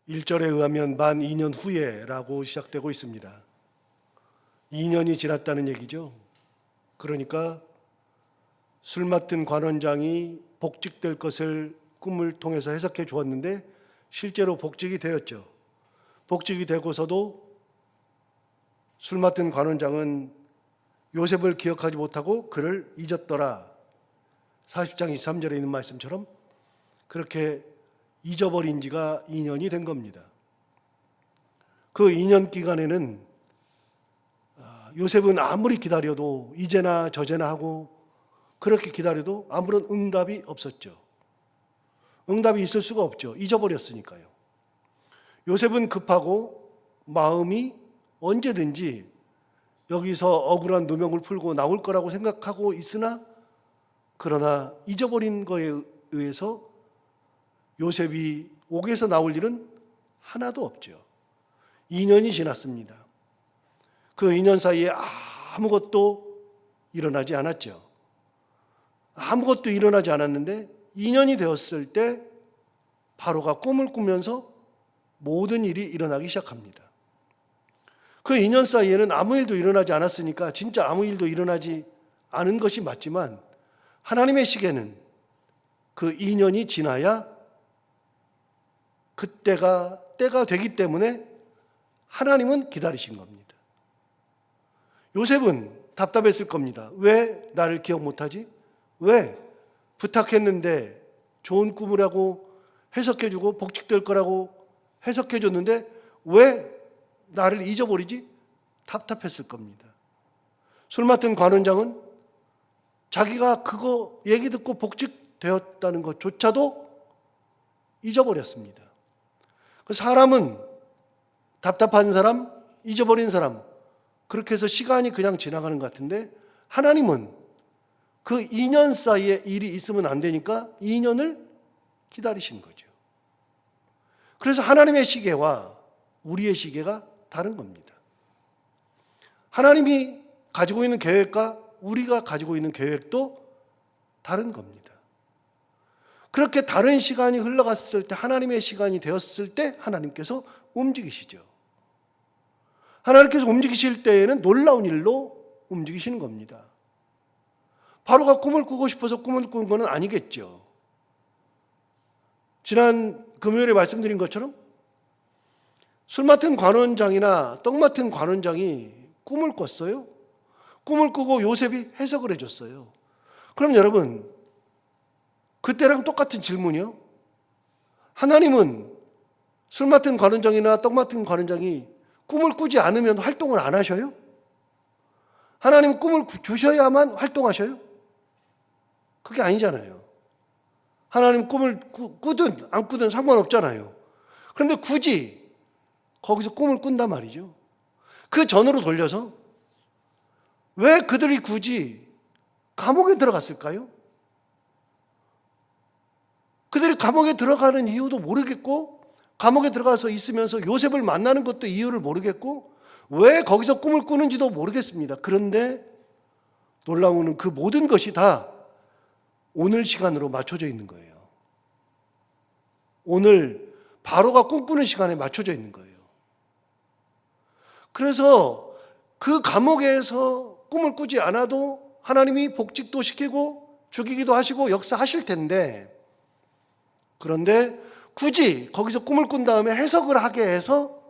1절에 의하면 만 2년 후에라고 시작되고 있습니다. 2년이 지났다는 얘기죠. 그러니까 술 맡은 관원장이 복직될 것을 꿈을 통해서 해석해 주었는데 실제로 복직이 되었죠. 복직이 되고서도 술 맡은 관원장은 요셉을 기억하지 못하고 그를 잊었더라. 40장 23절에 있는 말씀처럼 그렇게 잊어버린 지가 2년이 된 겁니다. 그 2년 기간에는 요셉은 아무리 기다려도 이제나 저제나 하고 그렇게 기다려도 아무런 응답이 없었죠. 응답이 있을 수가 없죠. 잊어버렸으니까요. 요셉은 급하고 마음이 언제든지 여기서 억울한 누명을 풀고 나올 거라고 생각하고 있으나 그러나 잊어버린 거에 의해서 요셉이 옥에서 나올 일은 하나도 없죠. 2년이 지났습니다. 그 2년 사이에 아무것도 일어나지 않았죠. 아무것도 일어나지 않았는데 2년이 되었을 때 바로가 꿈을 꾸면서 모든 일이 일어나기 시작합니다. 그 2년 사이에는 아무 일도 일어나지 않았으니까 진짜 아무 일도 일어나지 않은 것이 맞지만 하나님의 시계는 그 2년이 지나야 그때가 때가 되기 때문에 하나님은 기다리신 겁니다. 요셉은 답답했을 겁니다. 왜 나를 기억 못하지? 왜 부탁했는데 좋은 꿈을 하고 해석해주고 복직될 거라고 해석해줬는데 왜 나를 잊어버리지? 답답했을 겁니다. 술 맡은 관원장은 자기가 그거 얘기 듣고 복직되었다는 것조차도 잊어버렸습니다. 그 사람은 답답한 사람, 잊어버린 사람 그렇게 해서 시간이 그냥 지나가는 것 같은데 하나님은 그 2년 사이에 일이 있으면 안 되니까 2년을 기다리신 거죠. 그래서 하나님의 시계와 우리의 시계가 다른 겁니다. 하나님이 가지고 있는 계획과 우리가 가지고 있는 계획도 다른 겁니다. 그렇게 다른 시간이 흘러갔을 때 하나님의 시간이 되었을 때 하나님께서 움직이시죠. 하나님께서 움직이실 때에는 놀라운 일로 움직이시는 겁니다. 바로가 꿈을 꾸고 싶어서 꿈을 꾼 건 아니겠죠. 지난 금요일에 말씀드린 것처럼 술 맡은 관원장이나 떡 맡은 관원장이 꿈을 꿨어요. 꿈을 꾸고 요셉이 해석을 해줬어요. 그럼 여러분 그때랑 똑같은 질문이요. 하나님은 술 맡은 관원장이나 떡 맡은 관원장이 꿈을 꾸지 않으면 활동을 안 하셔요? 하나님 꿈을 주셔야만 활동하셔요? 그게 아니잖아요. 하나님 꿈을 꾸든 안 꾸든 상관없잖아요. 그런데 굳이 거기서 꿈을 꾼단 말이죠. 그 전으로 돌려서 왜 그들이 굳이 감옥에 들어갔을까요? 그들이 감옥에 들어가는 이유도 모르겠고 감옥에 들어가서 있으면서 요셉을 만나는 것도 이유를 모르겠고 왜 거기서 꿈을 꾸는지도 모르겠습니다. 그런데 놀라운 그 모든 것이 다 오늘 시간으로 맞춰져 있는 거예요. 오늘 바로가 꿈꾸는 시간에 맞춰져 있는 거예요. 그래서 그 감옥에서 꿈을 꾸지 않아도 하나님이 복직도 시키고 죽이기도 하시고 역사하실 텐데 그런데 굳이 거기서 꿈을 꾼 다음에 해석을 하게 해서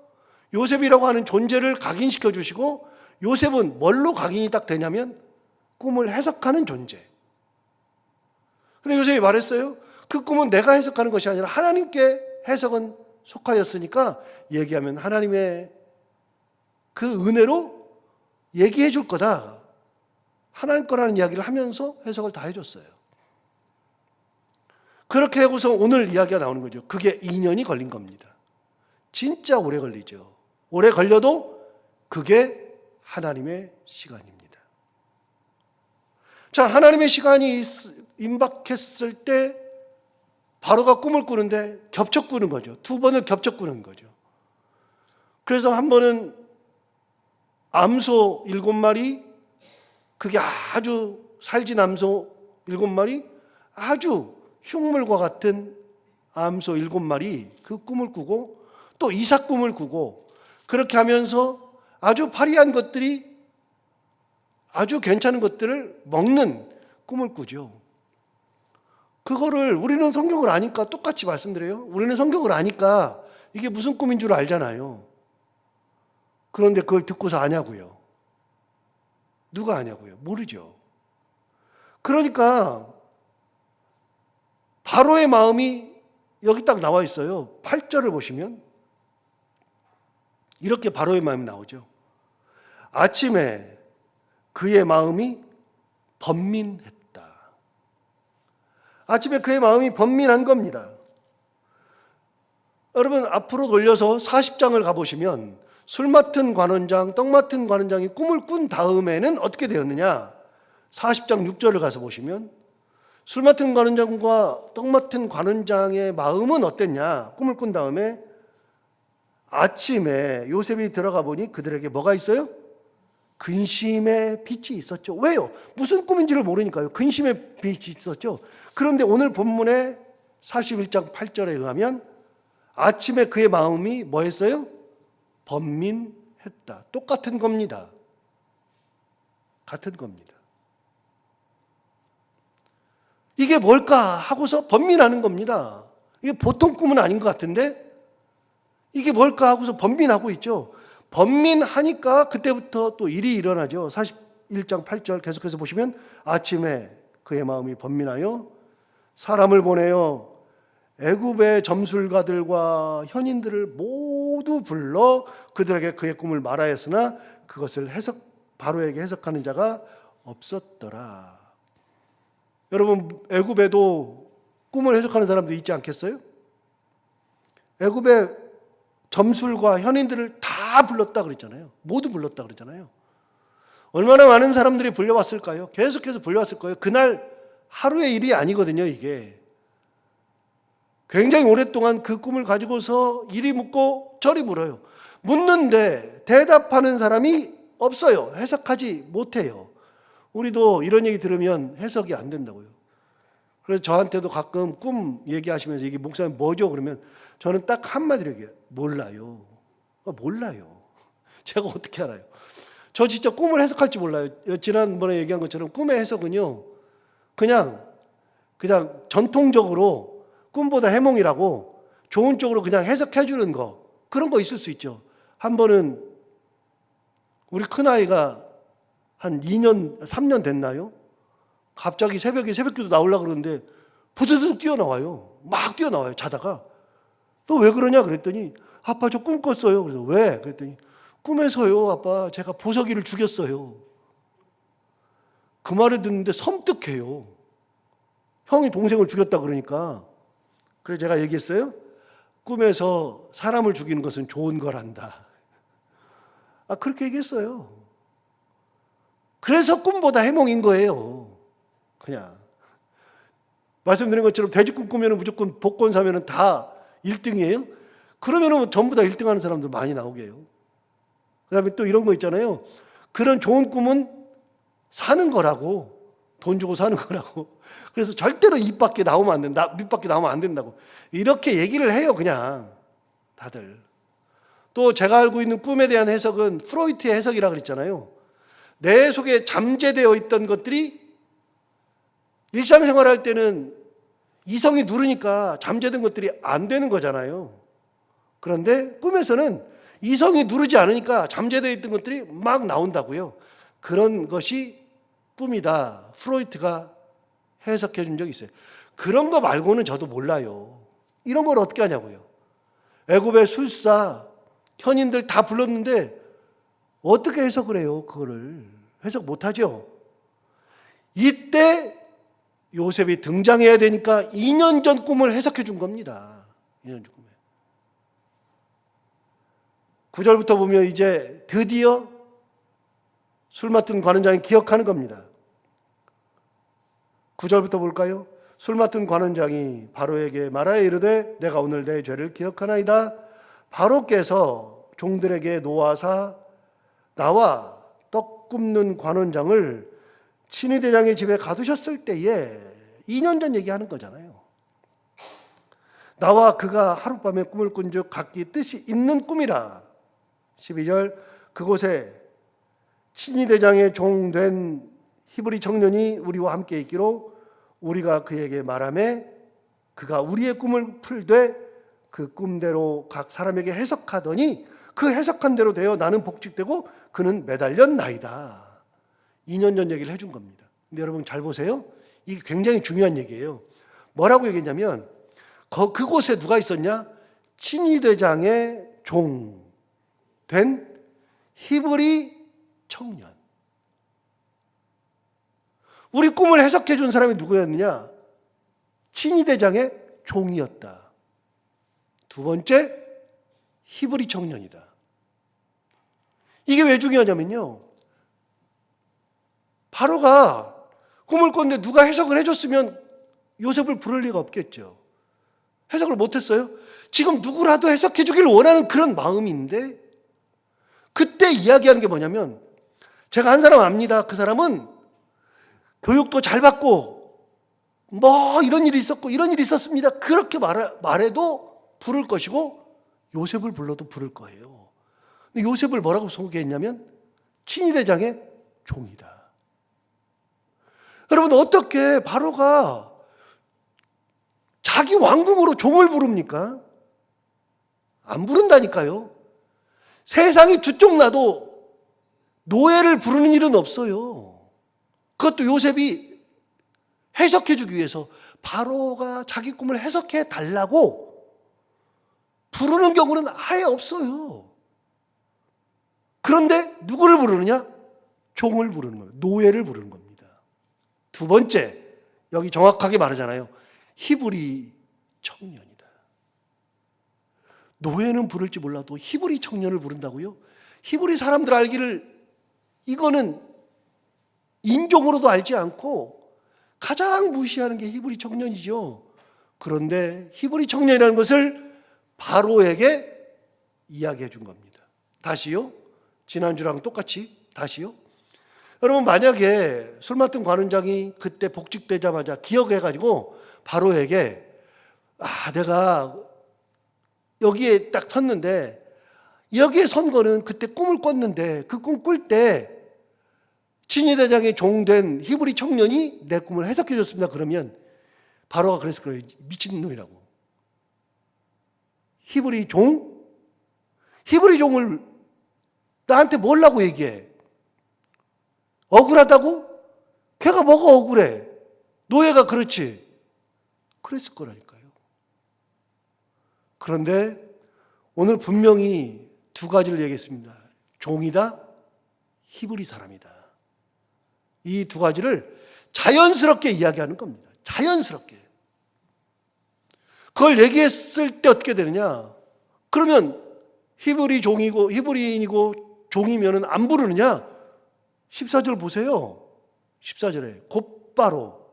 요셉이라고 하는 존재를 각인시켜 주시고 요셉은 뭘로 각인이 딱 되냐면 꿈을 해석하는 존재. 근데 요셉이 말했어요. 그 꿈은 내가 해석하는 것이 아니라 하나님께 해석은 속하였으니까 얘기하면 하나님의 그 은혜로 얘기해 줄 거다. 하나님 거라는 이야기를 하면서 해석을 다 해줬어요. 그렇게 하고서 오늘 이야기가 나오는 거죠. 그게 2년이 걸린 겁니다. 진짜 오래 걸리죠. 오래 걸려도 그게 하나님의 시간입니다. 자, 하나님의 시간이 임박했을 때 바로가 꿈을 꾸는데 겹쳐 꾸는 거죠. 두 번을 겹쳐 꾸는 거죠. 그래서 한 번은 암소 7마리, 그게 아주 살진 암소 7마리, 아주 흉물과 같은 암소 7마리 그 꿈을 꾸고 또 이삭 꿈을 꾸고, 그렇게 하면서 아주 화려한 것들이, 아주 괜찮은 것들을 먹는 꿈을 꾸죠. 그거를 우리는 성경을 아니까 똑같이 말씀드려요. 우리는 성경을 아니까 이게 무슨 꿈인 줄 알잖아요. 그런데 그걸 듣고서 아냐고요. 누가 아냐고요? 모르죠. 그러니까 바로의 마음이 여기 딱 나와 있어요. 8절을 보시면 이렇게 바로의 마음이 나오죠. 아침에 그의 마음이 번민했다. 아침에 그의 마음이 번민한 겁니다. 여러분, 앞으로 돌려서 40장을 가보시면 술 맡은 관원장, 떡 맡은 관원장이 꿈을 꾼 다음에는 어떻게 되었느냐? 40장 6절을 가서 보시면 술 맡은 관원장과 떡 맡은 관원장의 마음은 어땠냐? 꿈을 꾼 다음에 아침에 요셉이 들어가 보니 그들에게 뭐가 있어요? 근심의 빛이 있었죠. 왜요? 무슨 꿈인지를 모르니까요. 근심의 빛이 있었죠. 그런데 오늘 본문의 41장 8절에 의하면 아침에 그의 마음이 뭐 했어요? 번민했다. 똑같은 겁니다. 같은 겁니다. 이게 뭘까 하고서 번민하는 겁니다. 이게 보통 꿈은 아닌 것 같은데 이게 뭘까 하고서 번민하고 있죠. 번민하니까 그때부터 또 일이 일어나죠. 41장 8절 계속해서 보시면 아침에 그의 마음이 번민하여 사람을 보내어 애굽의 점술가들과 현인들을 모두 불러 그들에게 그의 꿈을 말하였으나 그것을 바로에게 해석하는 자가 없었더라. 여러분, 애굽에도 꿈을 해석하는 사람도 있지 않겠어요? 애굽의 점술과 현인들을 다 불렀다 그랬잖아요. 모두 불렀다 그랬잖아요. 얼마나 많은 사람들이 불려왔을까요? 계속해서 불려왔을 거예요. 그날 하루의 일이 아니거든요, 이게. 굉장히 오랫동안 그 꿈을 가지고서 이리 묻고 저리 물어요. 묻는데 대답하는 사람이 없어요. 해석하지 못해요. 우리도 이런 얘기 들으면 해석이 안 된다고요. 그래서 저한테도 가끔 꿈 얘기하시면서 이게 목사님 뭐죠? 그러면 저는 딱 한마디로 얘기해요. 몰라요. 몰라요. 제가 어떻게 알아요? 저 진짜 꿈을 해석할지 몰라요. 지난번에 얘기한 것처럼 꿈의 해석은요, 그냥 전통적으로 꿈보다 해몽이라고 좋은 쪽으로 그냥 해석해 주는 거, 그런 거 있을 수 있죠. 한 번은 우리 큰아이가 한 2년, 3년 됐나요? 갑자기 새벽에 새벽기도 나오려고 그러는데 부드득 뛰어나와요. 막 뛰어나와요, 자다가. 너 왜 그러냐 그랬더니 아빠 저 꿈 꿨어요. 그래서 왜? 그랬더니 꿈에서요, 아빠 제가 보석이를 죽였어요. 그 말을 듣는데 섬뜩해요. 형이 동생을 죽였다 그러니까. 그래서 제가 얘기했어요. 꿈에서 사람을 죽이는 것은 좋은 거란다. 그렇게 얘기했어요. 그래서 꿈보다 해몽인 거예요. 그냥. 말씀드린 것처럼 돼지꿈 꾸면 무조건 복권 사면 다 1등이에요? 그러면 전부 다 1등 하는 사람들 많이 나오게 해요. 그 다음에 또 이런 거 있잖아요. 그런 좋은 꿈은 사는 거라고. 돈 주고 사는 거라고. 그래서 절대로 입 밖에 나오면 안 된다. 밑 밖에 나오면 안 된다고. 이렇게 얘기를 해요, 그냥. 다들. 또 제가 알고 있는 꿈에 대한 해석은 프로이트의 해석이라고 그랬잖아요. 내 속에 잠재되어 있던 것들이 일상생활 할 때는 이성이 누르니까 잠재된 것들이 안 되는 거잖아요. 그런데 꿈에서는 이성이 누르지 않으니까 잠재되어 있던 것들이 막 나온다고요. 그런 것이 꿈이다. 프로이트가 해석해 준 적이 있어요. 그런 거 말고는 저도 몰라요. 이런 걸 어떻게 하냐고요. 애굽의 술사, 현인들 다 불렀는데 어떻게 해석을 해요? 그거를 해석 못하죠. 이때 요셉이 등장해야 되니까 2년 전 꿈을 해석해 준 겁니다. 2년 전 꿈에. 9절부터 보면 이제 드디어 술 맡은 관원장이 기억하는 겁니다. 9절부터 볼까요? 술 맡은 관원장이 바로에게 말하여 이르되 내가 오늘 내 죄를 기억하나이다. 바로께서 종들에게 노하사 나와 떡 굽는 관원장을 친위대장의 집에 가두셨을 때에 2년 전 얘기하는 거잖아요. 나와 그가 하룻밤에 꿈을 꾼즉 각기 뜻이 있는 꿈이라. 12절 그곳에 친위대장의 종된 히브리 청년이 우리와 함께 있기로 우리가 그에게 말하매 그가 우리의 꿈을 풀되 그 꿈대로 각 사람에게 해석하더니 그 해석한 대로 되어 나는 복직되고 그는 매달렸나이다. 2년 전 얘기를 해준 겁니다. 근데 여러분 잘 보세요. 이게 굉장히 중요한 얘기예요. 뭐라고 얘기했냐면 그곳에 누가 있었냐? 친위대장의 종 된 히브리 청년. 우리 꿈을 해석해 준 사람이 누구였느냐? 친위대장의 종이었다. 두 번째, 히브리 청년이다. 이게 왜 중요하냐면요, 바로가 꿈을 꿨는데 누가 해석을 해줬으면 요셉을 부를 리가 없겠죠. 해석을 못했어요. 지금 누구라도 해석해 주기를 원하는 그런 마음인데, 그때 이야기하는 게 뭐냐면, 제가 한 사람 압니다. 그 사람은 교육도 잘 받고 뭐 이런 일이 있었고 이런 일이 있었습니다. 그렇게 말해도 부를 것이고 요셉을 불러도 부를 거예요. 근데 요셉을 뭐라고 소개했냐면 친위대장의 종이다. 여러분, 어떻게 바로가 자기 왕궁으로 종을 부릅니까? 안 부른다니까요. 세상이 주쪽나도 노예를 부르는 일은 없어요. 그것도 요셉이 해석해 주기 위해서 바로가 자기 꿈을 해석해 달라고 부르는 경우는 아예 없어요. 그런데 누구를 부르느냐? 종을 부르는 거예요. 노예를 부르는 겁니다. 두 번째, 여기 정확하게 말하잖아요. 히브리 청년이다. 노예는 부를지 몰라도 히브리 청년을 부른다고요? 히브리 사람들 알기를 이거는 인종으로도 알지 않고 가장 무시하는 게 히브리 청년이죠. 그런데 히브리 청년이라는 것을 바로에게 이야기해 준 겁니다. 다시요. 지난주랑 똑같이 다시요. 여러분, 만약에 술 맡은 관원장이 그때 복직되자마자 기억해가지고 바로에게 내가 여기에 딱 섰는데 여기에 선 거는 그때 꿈을 꿨는데 그 꿈 꿀 때 친위대장의 종된 히브리 청년이 내 꿈을 해석해 줬습니다. 그러면 바로가 그랬을 거예요. 미친놈이라고. 히브리 종을 나한테 뭐라고 얘기해? 억울하다고? 걔가 뭐가 억울해? 노예가 그렇지. 그랬을 거라니까요. 그런데 오늘 분명히 두 가지를 얘기했습니다. 종이다, 히브리 사람이다. 이 두 가지를 자연스럽게 이야기하는 겁니다. 자연스럽게. 그걸 얘기했을 때 어떻게 되느냐? 그러면 히브리인이고 종이면은 안 부르느냐? 14절 보세요. 14절에 곧바로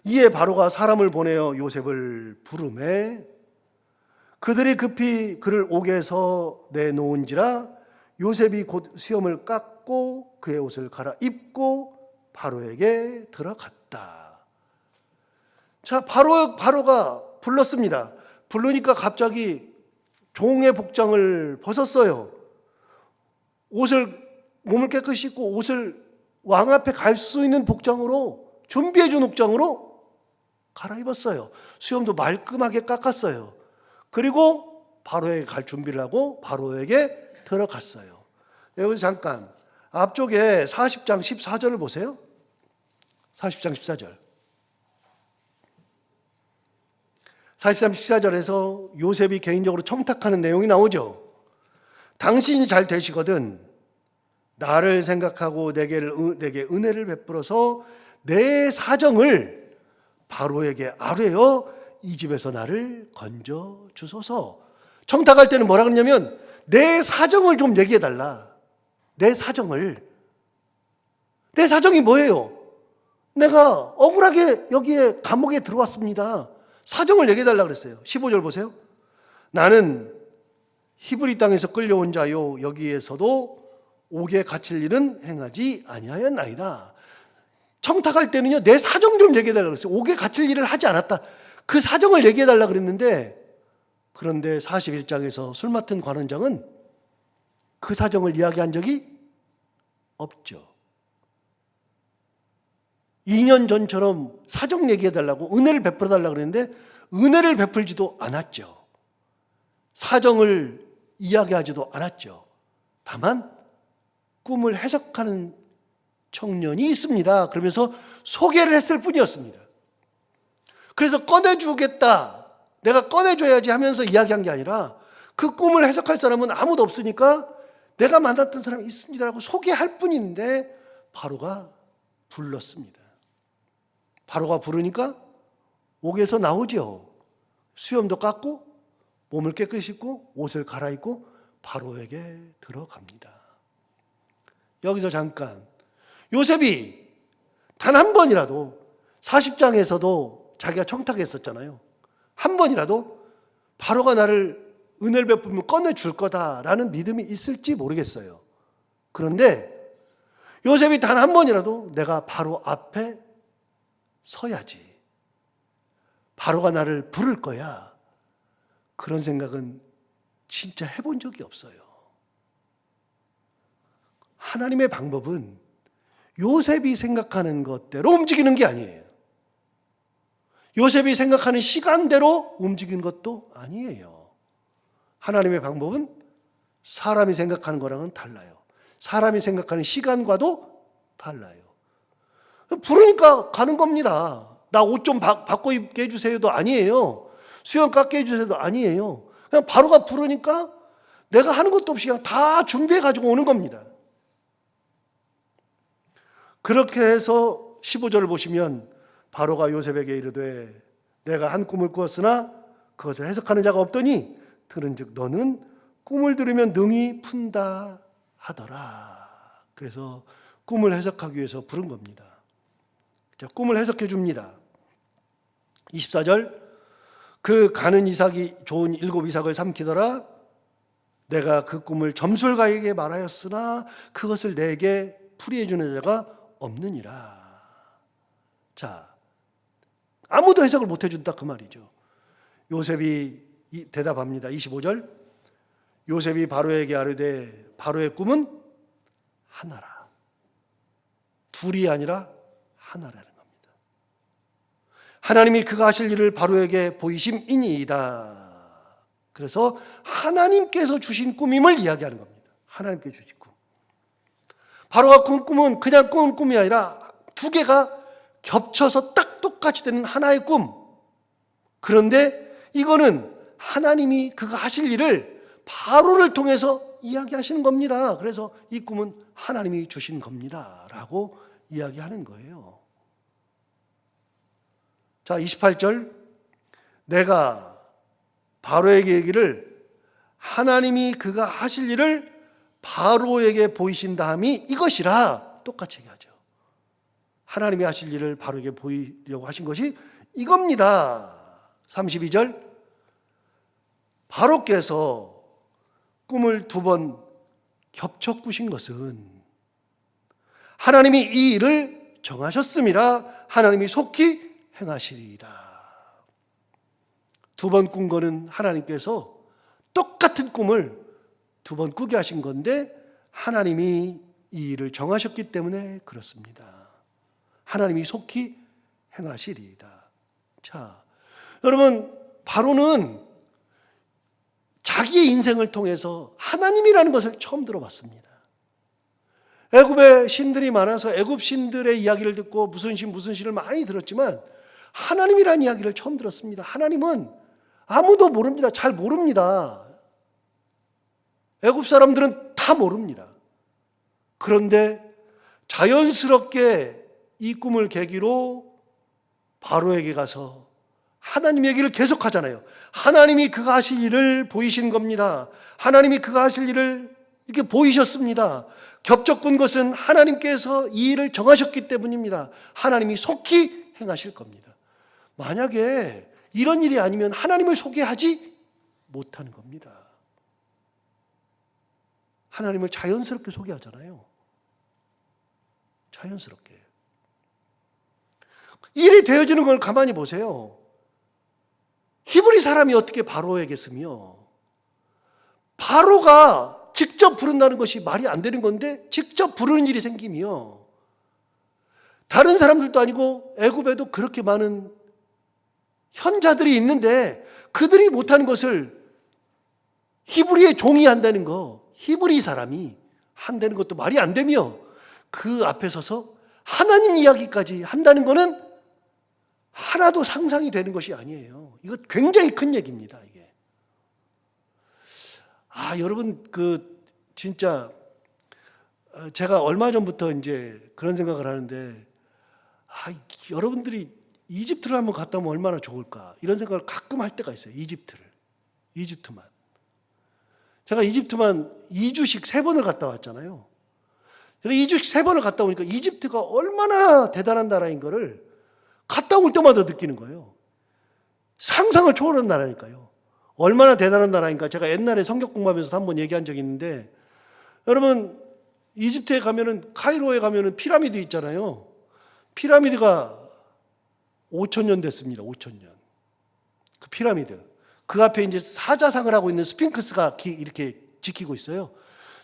이에 바로가 사람을 보내어 요셉을 부르매 그들이 급히 그를 옥에서 내놓은지라 요셉이 곧 수염을 깎고 그의 옷을 갈아입고 바로에게 들어갔다. 자, 바로가 불렀습니다. 부르니까 갑자기 종의 복장을 벗었어요. 몸을 깨끗이 씻고 옷을 왕 앞에 갈 수 있는 복장으로, 준비해 준 복장으로 갈아입었어요. 수염도 말끔하게 깎았어요. 그리고 바로에게 갈 준비를 하고 바로에게 들어갔어요. 여기서 잠깐 앞쪽에 40장 14절을 보세요. 40장 14절. 40장 14절에서 요셉이 개인적으로 청탁하는 내용이 나오죠. 당신이 잘 되시거든 나를 생각하고 내게 은혜를 베풀어서 내 사정을 바로에게 아뢰어 이 집에서 나를 건져 주소서. 청탁할 때는 뭐라 그러냐면 내 사정을 좀 얘기해 달라. 내 사정을. 내 사정이 뭐예요? 내가 억울하게 여기에 감옥에 들어왔습니다. 사정을 얘기해 달라 그랬어요. 15절 보세요. 나는 히브리 땅에서 끌려온 자요 여기에서도 옥에 갇힐 일은 행하지 아니하였나이다. 청탁할 때는요 내 사정 좀 얘기해 달라 그랬어요. 옥에 갇힐 일을 하지 않았다. 그 사정을 얘기해달라 그랬는데, 그런데 41장에서 술 맡은 관원장은 그 사정을 이야기한 적이 없죠. 2년 전처럼 사정 얘기해달라고, 은혜를 베풀어달라고 그랬는데 은혜를 베풀지도 않았죠. 사정을 이야기하지도 않았죠. 다만 꿈을 해석하는 청년이 있습니다. 그러면서 소개를 했을 뿐이었습니다. 그래서 꺼내주겠다, 내가 꺼내줘야지 하면서 이야기한 게 아니라, 그 꿈을 해석할 사람은 아무도 없으니까 내가 만났던 사람이 있습니다라고 소개할 뿐인데, 바로가 불렀습니다. 바로가 부르니까 옥에서 나오죠. 수염도 깎고 몸을 깨끗이 씻고 옷을 갈아입고 바로에게 들어갑니다. 여기서 잠깐, 요셉이 단 한 번이라도 40장에서도 자기가 청탁했었잖아요. 한 번이라도 바로가 나를 은혜를 베풀면 꺼내줄 거다라는 믿음이 있을지 모르겠어요. 그런데 요셉이 단 한 번이라도 내가 바로 앞에 서야지, 바로가 나를 부를 거야, 그런 생각은 진짜 해본 적이 없어요. 하나님의 방법은 요셉이 생각하는 것대로 움직이는 게 아니에요. 요셉이 생각하는 시간대로 움직이는 것도 아니에요. 하나님의 방법은 사람이 생각하는 거랑은 달라요. 사람이 생각하는 시간과도 달라요. 부르니까 가는 겁니다. 나 옷 좀 바꿔 입게 해주세요도 아니에요. 수영 깎게 해주세요도 아니에요. 그냥 바로가 부르니까 내가 하는 것도 없이 그냥 다 준비해 가지고 오는 겁니다. 그렇게 해서 15절을 보시면 바로가 요셉에게 이르되 내가 한 꿈을 꾸었으나 그것을 해석하는 자가 없더니 들은즉 너는 꿈을 들으면 능히 푼다 하더라. 그래서 꿈을 해석하기 위해서 부른 겁니다. 자, 꿈을 해석해 줍니다. 24절, 그 가는 이삭이 좋은 7 이삭을 삼키더라. 내가 그 꿈을 점술가에게 말하였으나 그것을 내게 풀이해 주는 자가 없느니라. 자, 아무도 해석을 못 해준다 그 말이죠. 요셉이 대답합니다. 25절, 요셉이 바로에게 아뢰되 바로의 꿈은 하나라. 둘이 아니라 하나라는 겁니다. 하나님이 그가 하실 일을 바로에게 보이심이니이다. 그래서 하나님께서 주신 꿈임을 이야기하는 겁니다. 하나님께 주신 꿈. 바로가 꾼 꿈은 그냥 꾼 꿈이 아니라 두 개가 겹쳐서 딱 똑같이 되는 하나의 꿈. 그런데 이거는 하나님이 그가 하실 일을 바로를 통해서 이야기하시는 겁니다. 그래서 이 꿈은 하나님이 주신 겁니다 라고 이야기하는 거예요. 자, 28절, 내가 바로에게 얘기를 하나님이 그가 하실 일을 바로에게 보이신 다음이 이것이라 똑같이 얘기하죠. 하나님이 하실 일을 바로에게 보이려고 하신 것이 이겁니다. 32절, 바로께서 꿈을 2번 겹쳐 꾸신 것은 하나님이 이 일을 정하셨음이라 하나님이 속히 행하시리이다. 2번 꾼 거는 하나님께서 똑같은 꿈을 2번 꾸게 하신 건데 하나님이 이 일을 정하셨기 때문에 그렇습니다. 하나님이 속히 행하시리이다. 자, 여러분, 바로는 자기의 인생을 통해서 하나님이라는 것을 처음 들어봤습니다. 애굽에 신들이 많아서 애굽 신들의 이야기를 듣고 무슨 신을 많이 들었지만 하나님이라는 이야기를 처음 들었습니다. 하나님은 아무도 모릅니다. 잘 모릅니다. 애굽 사람들은 다 모릅니다. 그런데 자연스럽게 이 꿈을 계기로 바로에게 가서 하나님 얘기를 계속하잖아요. 하나님이 그가 하실 일을 보이신 겁니다. 하나님이 그가 하실 일을 이렇게 보이셨습니다. 겹쳐 꾼 것은 하나님께서 이 일을 정하셨기 때문입니다. 하나님이 속히 행하실 겁니다. 만약에 이런 일이 아니면 하나님을 소개하지 못하는 겁니다. 하나님을 자연스럽게 소개하잖아요. 자연스럽게. 일이 되어지는 걸 가만히 보세요. 히브리 사람이 어떻게 바로에게 쓰며, 바로가 직접 부른다는 것이 말이 안 되는 건데 직접 부르는 일이 생기며, 다른 사람들도 아니고 애굽에도 그렇게 많은 현자들이 있는데 그들이 못하는 것을 히브리의 종이 한다는 거, 히브리 사람이 한다는 것도 말이 안 되며, 그 앞에 서서 하나님 이야기까지 한다는 것은 하나도 상상이 되는 것이 아니에요. 이거 굉장히 큰 얘기입니다, 이게. 여러분, 진짜, 제가 얼마 전부터 이제 그런 생각을 하는데, 여러분들이 이집트를 한번 갔다 오면 얼마나 좋을까, 이런 생각을 가끔 할 때가 있어요. 이집트만. 제가 이집트만 2주씩 3번을 갔다 왔잖아요. 제가 2주씩 3번을 갔다 오니까 이집트가 얼마나 대단한 나라인 거를 갔다 올 때마다 느끼는 거예요. 상상을 초월한 나라니까요. 얼마나 대단한 나라인가. 제가 옛날에 성경 공부하면서 한번 얘기한 적이 있는데, 여러분, 이집트에 가면은, 카이로에 가면은 피라미드 있잖아요. 피라미드가 5,000년 됐습니다. 5,000년. 그 피라미드. 그 앞에 이제 사자상을 하고 있는 스핑크스가 이렇게 지키고 있어요.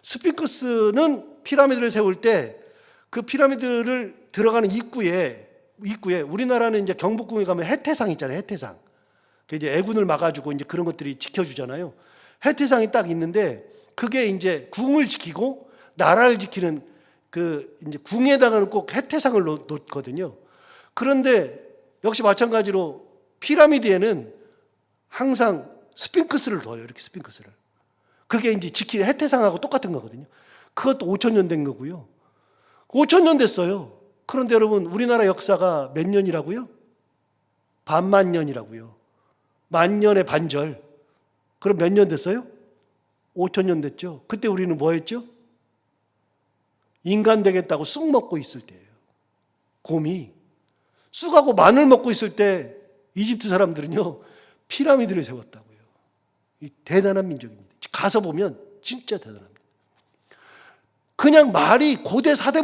스핑크스는 피라미드를 세울 때 그 피라미드를 들어가는 입구에 우리나라는 이제 경복궁에 가면 해태상 있잖아요. 해태상. 이제 애군을 막아주고 이제 그런 것들이 지켜주잖아요. 해태상이 딱 있는데, 그게 이제 궁을 지키고 나라를 지키는 그 이제 궁에다가는 꼭 해태상을 놓거든요. 그런데 역시 마찬가지로 피라미드에는 항상 스핑크스를 둬요. 이렇게 스핑크스를. 그게 이제 지키는 해태상하고 똑같은 거거든요. 그것도 5,000년 된 거고요. 5,000년 됐어요. 그런데 여러분, 우리나라 역사가 몇 년이라고요? 반만 년이라고요. 만년의 반절. 그럼 몇 년 됐어요? 5,000년 됐죠. 그때 우리는 뭐 했죠? 인간 되겠다고 쑥 먹고 있을 때예요. 곰이. 쑥하고 마늘 먹고 있을 때 이집트 사람들은요, 피라미드를 세웠다고요. 대단한 민족입니다. 가서 보면 진짜 대단합니다. 그냥 말이 고대의 4대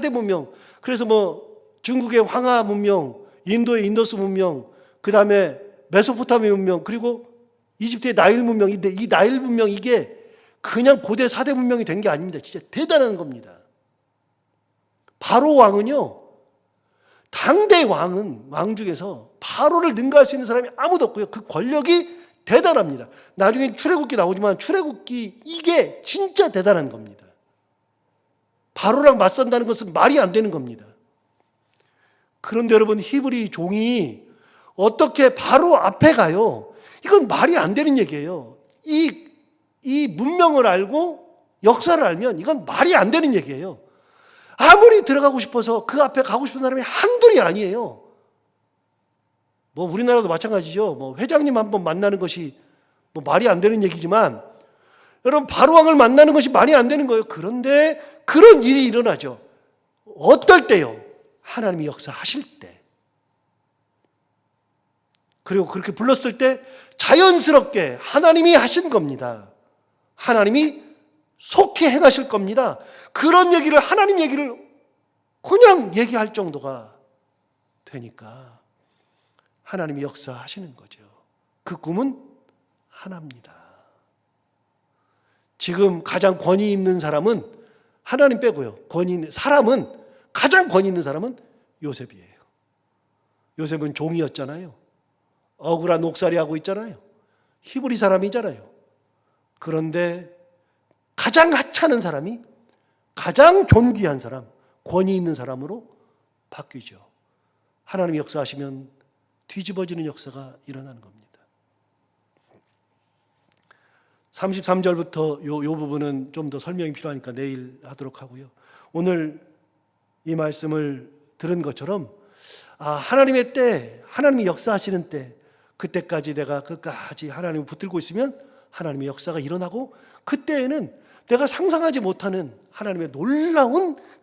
문명, 그래서 뭐 중국의 황하 문명, 인도의 인더스 문명, 그 다음에 메소포타미아 문명, 그리고 이집트의 나일 문명, 이 나일 문명, 이게 그냥 고대 4대 문명이 된 게 아닙니다. 진짜 대단한 겁니다. 바로 왕은요, 당대 왕 중에서 바로를 능가할 수 있는 사람이 아무도 없고요. 그 권력이 대단합니다. 나중에 출애굽기 나오지만 출애굽기, 이게 진짜 대단한 겁니다. 바로랑 맞선다는 것은 말이 안 되는 겁니다. 그런데 여러분, 히브리 종이 어떻게 바로 앞에 가요? 이건 말이 안 되는 얘기예요. 이 문명을 알고 역사를 알면 이건 말이 안 되는 얘기예요. 아무리 들어가고 싶어서 그 앞에 가고 싶은 사람이 한둘이 아니에요. 뭐 우리나라도 마찬가지죠. 뭐 회장님 한번 만나는 것이 뭐 말이 안 되는 얘기지만, 여러분, 바로왕을 만나는 것이 말이 안 되는 거예요. 그런데 그런 일이 일어나죠. 어떨 때요? 하나님이 역사하실 때. 그리고 그렇게 불렀을 때 자연스럽게 하나님이 하신 겁니다. 하나님이 속히 행하실 겁니다. 그런 얘기를, 하나님 얘기를 그냥 얘기할 정도가 되니까 하나님이 역사하시는 거죠. 그 꿈은 하나입니다. 지금 가장 권위 있는 사람은, 하나님 빼고요, 가장 권위 있는 사람은 요셉이에요. 요셉은 종이었잖아요. 억울한 옥살이 하고 있잖아요. 히브리 사람이잖아요. 그런데 가장 하찮은 사람이 가장 존귀한 사람, 권위 있는 사람으로 바뀌죠. 하나님이 역사하시면 뒤집어지는 역사가 일어나는 겁니다. 33절부터 요 부분은 좀 더 설명이 필요하니까 내일 하도록 하고요. 오늘 이 말씀을 들은 것처럼, 하나님의 때, 하나님이 역사하시는 때, 그때까지 내가 끝까지 하나님을 붙들고 있으면 하나님의 역사가 일어나고, 그때에는 내가 상상하지 못하는 하나님의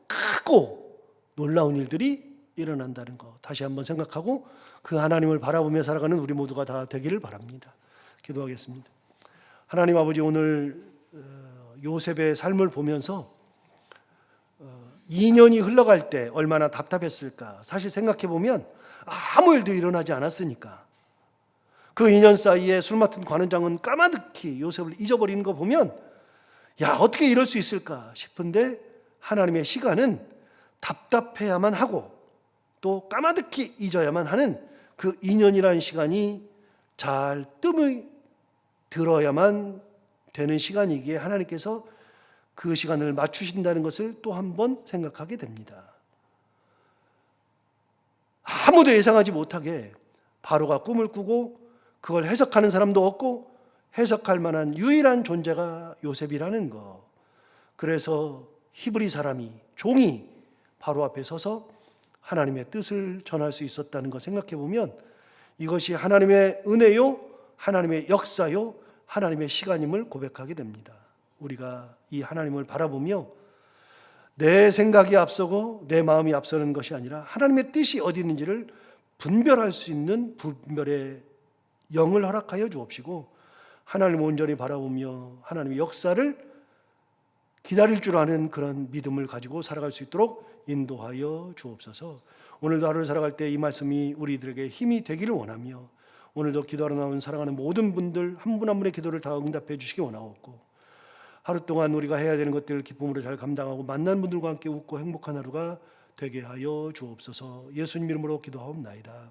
크고 놀라운 일들이 일어난다는 거 다시 한번 생각하고, 그 하나님을 바라보며 살아가는 우리 모두가 다 되기를 바랍니다. 기도하겠습니다. 하나님 아버지, 오늘 요셉의 삶을 보면서 2년이 흘러갈 때 얼마나 답답했을까. 사실 생각해 보면 아무 일도 일어나지 않았으니까 그 2년 사이에 술 맡은 관원장은 까마득히 요셉을 잊어버리는 거 보면 야, 어떻게 이럴 수 있을까 싶은데 하나님의 시간은 답답해야만 하고 또 까마득히 잊어야만 하는 그 2년이라는 시간이 잘 뜸을 들어야만 되는 시간이기에 하나님께서 그 시간을 맞추신다는 것을 또 한 번 생각하게 됩니다. 아무도 예상하지 못하게 바로가 꿈을 꾸고 그걸 해석하는 사람도 없고 해석할 만한 유일한 존재가 요셉이라는 거. 그래서 히브리 사람이 종이 바로 앞에 서서 하나님의 뜻을 전할 수 있었다는 거 생각해 보면 이것이 하나님의 은혜요, 하나님의 역사요, 하나님의 시간임을 고백하게 됩니다. 우리가 이 하나님을 바라보며 내 생각이 앞서고 내 마음이 앞서는 것이 아니라 하나님의 뜻이 어디 있는지를 분별할 수 있는 분별의 영을 허락하여 주옵시고 하나님을 온전히 바라보며 하나님의 역사를 기다릴 줄 아는 그런 믿음을 가지고 살아갈 수 있도록 인도하여 주옵소서. 오늘도 하루를 살아갈 때 이 말씀이 우리들에게 힘이 되기를 원하며 오늘도 기도하러 나온 사랑하는 모든 분들 한 분 한 분의 기도를 다 응답해 주시기 원하옵고 하루 동안 우리가 해야 되는 것들을 기쁨으로 잘 감당하고 만난 분들과 함께 웃고 행복한 하루가 되게 하여 주옵소서. 예수님 이름으로 기도하옵나이다.